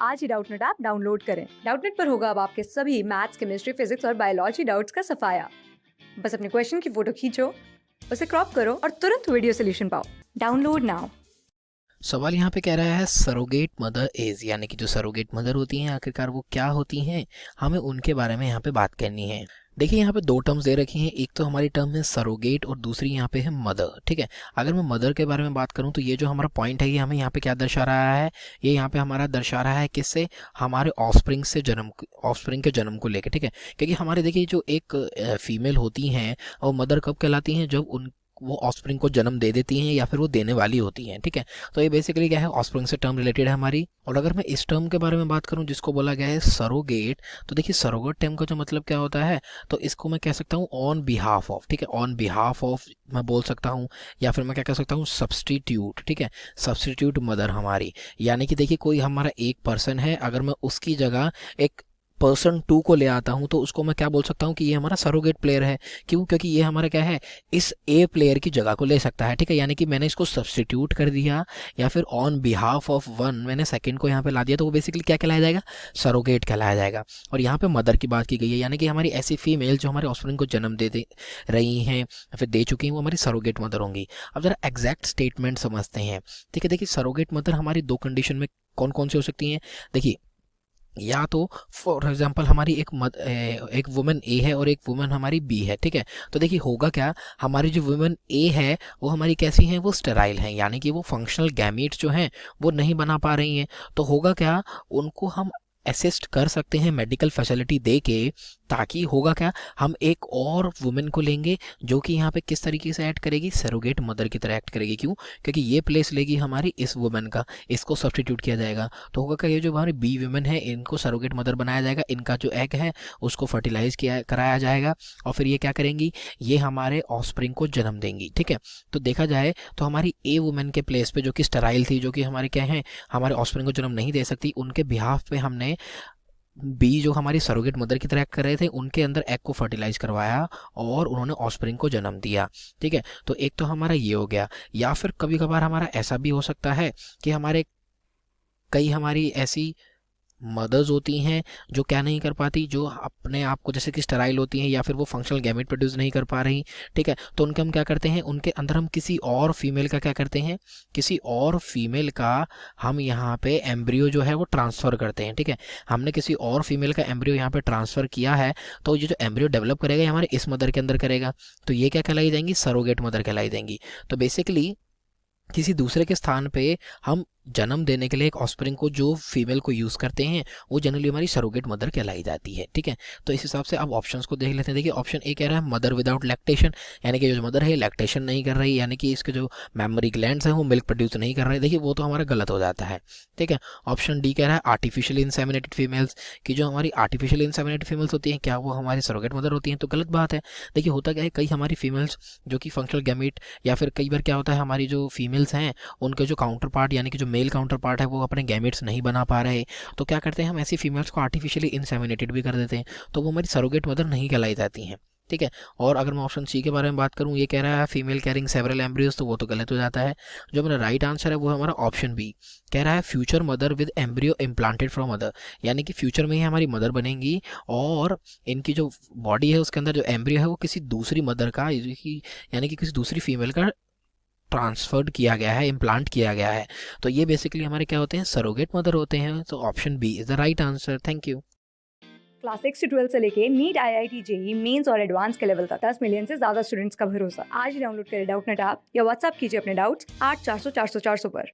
आज ही Doubtnut app download करें। Doubtnut पर होगा अब आपके सभी मैथ्स, केमिस्ट्री, फिजिक्स और बायोलॉजी डाउट्स का सफाया। बस अपने क्वेश्चन की फोटो खींचो, उसे क्रॉप करो और तुरंत वीडियो सोल्यूशन पाओ। Download now. सवाल यहाँ पे कह रहा है सरोगेट मदर एज, यानी कि जो सरोगेट मदर होती हैं आखिरकार वो क्या होती हैं, हमें उनके बारे में यहाँ पे बात करनी है। देखिए यहाँ पे दो टर्म्स दे रखी हैं, एक तो हमारी टर्म है सरोगेट और दूसरी यहाँ पे है मदर। ठीक है, अगर मैं मदर के बारे में बात करूँ तो ये जो हमारा पॉइंट है ये हमें यहाँ पे क्या दर्शा रहा है, ये यहाँ पे हमारा दर्शा रहा है किससे, हमारे ऑफस्प्रिंग के जन्म को लेकर। ठीक है, क्योंकि हमारे देखिए जो एक फीमेल होती हैं वो मदर कब कहलाती हैं, जब उन वो ऑफस्प्रिंग को जन्म दे देती हैं या फिर वो देने वाली होती हैं। ठीक है, तो ये बेसिकली क्या है, ऑफस्प्रिंग से टर्म रिलेटेड है हमारी। और अगर मैं इस टर्म के बारे में बात करूं जिसको बोला गया है सरोगेट, तो देखिए सरोगेट टर्म का जो मतलब क्या होता है, तो इसको मैं कह सकता हूं ऑन बिहाफ ऑफ। ठीक है, ऑन बिहाफ ऑफ मैं बोल सकता हूं, या फिर मैं क्या कह सकता हूं सब्सटीट्यूट। ठीक है, सब्सटीट्यूट मदर हमारी, यानी कि देखिए कोई हमारा एक पर्सन है, अगर मैं उसकी जगह एक पर्सन टू को ले आता हूं तो उसको मैं क्या बोल सकता हूं कि ये हमारा सरोगेट प्लेयर है। क्यों? क्योंकि ये हमारा क्या है, इस ए प्लेयर की जगह को ले सकता है। ठीक है, यानी कि मैंने इसको सब्सटीट्यूट कर दिया या फिर ऑन बिहाफ ऑफ वन मैंने सेकंड को यहाँ पे ला दिया, तो वो बेसिकली क्या कहलाया जाएगा, सरोगेट कहलाया जाएगा। और यहाँ पे मदर की बात की गई है, यानी कि हमारी ऐसी फीमेल जो हमारे ऑफस्प्रिंग को जन्म दे रही हैं या फिर दे चुकी हैं, वो हमारी सरोगेट मदर होंगी। अब जरा एग्जैक्ट स्टेटमेंट समझते हैं। ठीक है, देखिए सरोगेट मदर हमारी दो कंडीशन में कौन कौन सी हो सकती हैं। देखिए या तो फॉर एग्जांपल हमारी एक वुमेन ए है और एक वुमेन हमारी बी है। ठीक है, तो देखिए होगा क्या, हमारी जो वुमेन ए है वो हमारी कैसी है, वो स्टेराइल है, यानी कि वो फंक्शनल गैमीट्स जो हैं वो नहीं बना पा रही हैं। तो होगा क्या, उनको हम असिस्ट कर सकते हैं मेडिकल फैसिलिटी दे के, ताकि होगा क्या, हम एक और वुमेन को लेंगे जो कि यहाँ पे किस तरीके से ऐड करेगी, सरोगेट मदर की तरह एक्ट करेगी। क्यों? क्योंकि ये प्लेस लेगी हमारी इस वुमेन का, इसको सब्सटीट्यूट किया जाएगा। तो होगा क्या, ये जो हमारी बी वुमेन है इनको सरोगेट मदर बनाया जाएगा, इनका जो एग है उसको फर्टिलाइज किया कराया जाएगा और फिर ये क्या करेंगी, ये हमारे ऑफस्प्रिंग को जन्म देंगी। ठीक है, तो देखा जाए तो हमारी ए वुमेन के प्लेस पे जो कि स्टेराइल थी, जो कि हमारे क्या है, हमारे ऑफस्प्रिंग को जन्म नहीं दे सकती, उनके बिहाफ पे हमने बी जो हमारी सरोगेट मदर की तरह एक्ट कर रहे थे उनके अंदर एग को फर्टिलाइज करवाया और उन्होंने ऑफस्प्रिंग को जन्म दिया। ठीक है, तो एक तो हमारा ये हो गया। या फिर कभी कभार हमारा ऐसा भी हो सकता है कि हमारे कई हमारी ऐसी मदर्स होती हैं जो क्या नहीं कर पाती, जो अपने आप को जैसे कि स्टेराइल होती हैं या फिर वो फंक्शनल गैमेट प्रोड्यूस नहीं कर पा रही। ठीक है, तो उनके हम क्या करते हैं, उनके अंदर हम किसी और फीमेल का क्या करते हैं, किसी और फीमेल का हम यहाँ पे एम्ब्रियो जो है वो ट्रांसफ़र करते हैं। ठीक है, हमने किसी और फीमेल का एम्ब्रियो यहाँ पे ट्रांसफ़र किया है, तो ये जो एम्ब्रियो डेवलप करेगा ये हमारे इस मदर के अंदर करेगा, तो ये क्या कहलाई जाएंगी, सरोगेट मदर कहलाई देंगी। तो बेसिकली किसी दूसरे के स्थान पे हम जन्म देने के लिए एक ऑस्प्रिंग को जो फीमेल को यूज़ करते हैं वो जनरली हमारी सरोगेट मदर कहलाई जाती है। ठीक है, तो इस हिसाब से अब ऑप्शंस को देख लेते हैं। देखिए ऑप्शन ए कह रहा है मदर विदाउट लैक्टेशन, यानी कि जो मदर है लैक्टेशन नहीं कर रही, यानी कि इसके जो मेमोरी ग्लैंड्स हैं वो मिल्क प्रोड्यूस नहीं कर रहे। देखिए वो तो हमारा गलत हो जाता है। ठीक है, ऑप्शन डी कह रहा है आर्टिफिशियली इंसेमिनेटेड फीमेल्स, कि जो हमारी आर्टिफिशियली इंसेमिनेटेड फीमेल्स होती हैं क्या वो हमारी सरोगेट मदर होती हैं, तो गलत बात है। देखिए होता क्या है, कई हमारी फीमेल्स जो कि फंक्शनल गैमीट या फिर कई बार क्या होता है, हमारी जो फीमेल्स हैं उनके जो काउंटर पार्ट यानी कि जो मेल काउंटर पार्ट है वो अपने गैमेट्स नहीं बना पा रहे, तो क्या करते हैं हम ऐसी फीमेल्स को आर्टिफिशियली इंसेमिनेटेड भी कर देते हैं, तो वो हमारी सरोगेट मदर नहीं कहलाई जाती हैं। ठीक है, और अगर मैं ऑप्शन सी के बारे में बात करूं, ये कह रहा है फीमेल कैरिंग सेवरल एम्ब्रियोज, तो वो तो गलत हो जाता है। जो मेरा राइट आंसर है वो है हमारा ऑप्शन बी, कह रहा है future mother with embryo implanted from mother, यानी कि फ्यूचर में ही हमारी मदर बनेंगी और इनकी जो बॉडी है उसके अंदर जो एम्ब्रियो है वो किसी दूसरी मदर का, यानी कि किसी दूसरी फीमेल का ट्रांसफर्ड किया गया है, इम्प्लांट किया गया है। तो ये बेसिकली हमारे क्या होते हैं, सरोगेट मदर होते हैं। तो option B is the right answer. Thank you. Class 6 से 12 से लेके नीट, IIT, जेई मेंस और एडवांस के लेवल तक 10 मिलियन से ज्यादा स्टूडेंट्स का भरोसा। आज ही डाउनलोड करें डाउटनेट ऐप या व्हाट्सएप कीजिए अपने डाउट्स 8400 400 400 पर।